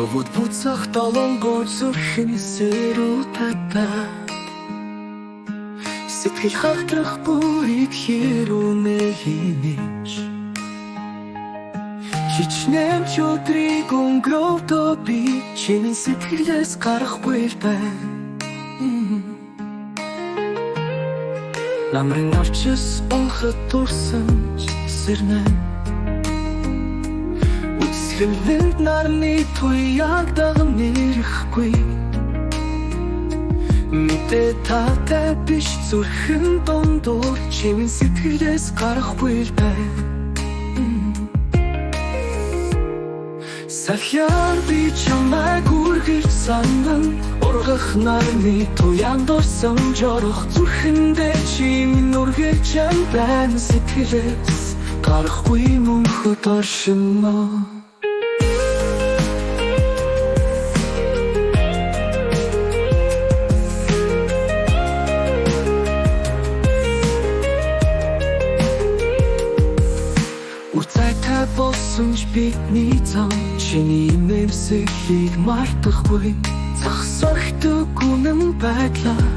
Хөвөд буцах долонгой зүрхний сэрүүтата Сэтгэл хахтрах бүрийг хэрүүнэ хийнэж Хичнээн ч өдрийг өнгөрөвдөө би Чиний сэтгэлээс гарахгүй л байна Намрын орчис онхот дурсан сэрнэ Үсгэлэнд нарны туяаг даган нэрэхгүй Мэдээ татай биш зүрхэн дондор Чиний сэтгэлээс гарахгүй л байна Сахяар би чамайг үргэлж сандан Ургах нарны туяанд орсон жорох Зүрхэндээ чи минь үргэлж байна Сэтгэлээс гарахгүй мөнхөд оршино Болсон ч бидний зам Чиний нэрсэхийг мартахгүй Зах сорхдог үнэн байдлаар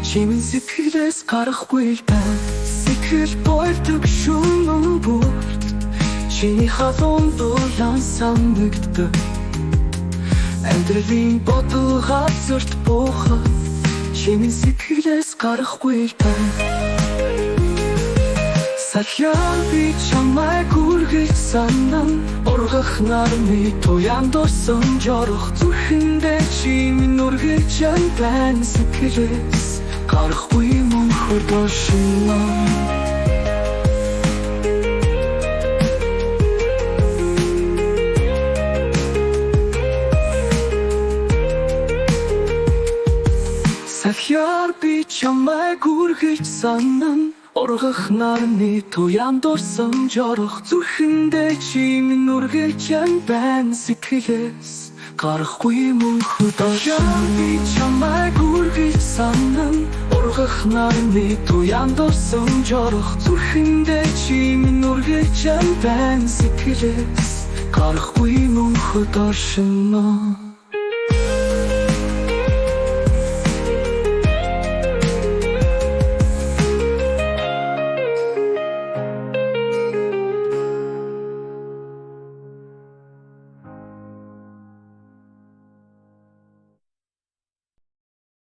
Чиний сэтгэлээс гарахгүй л байна Сэтгэл бойдог шүмэн бүрт Чиний халуун дулаан санагддаг Амьдралын бодол газарт буухад Чиний сэтгэлээс гарахгүй л байна Сахяар би чамайг үргэлж санан Ургах нарны туяанд орсон жорох Зүрхэндээ чи минь үргэлж байна Сэтгэлээс гарахгүй мөнхөд оршино Сахяар би чамайг үргэлж санан Ургах нарны туяанд орсон жорох Зүрхэндээ чи минь үргэлж байна Сэтгэлээс гарахгүй мөнхөд оршино Би чамайг үргэлж санан Ургах нарны туяанд орсон жорох Зүрхэндээ чи минь үргэлж байна Сэтгэлээс гарахгүй мөнхөд оршино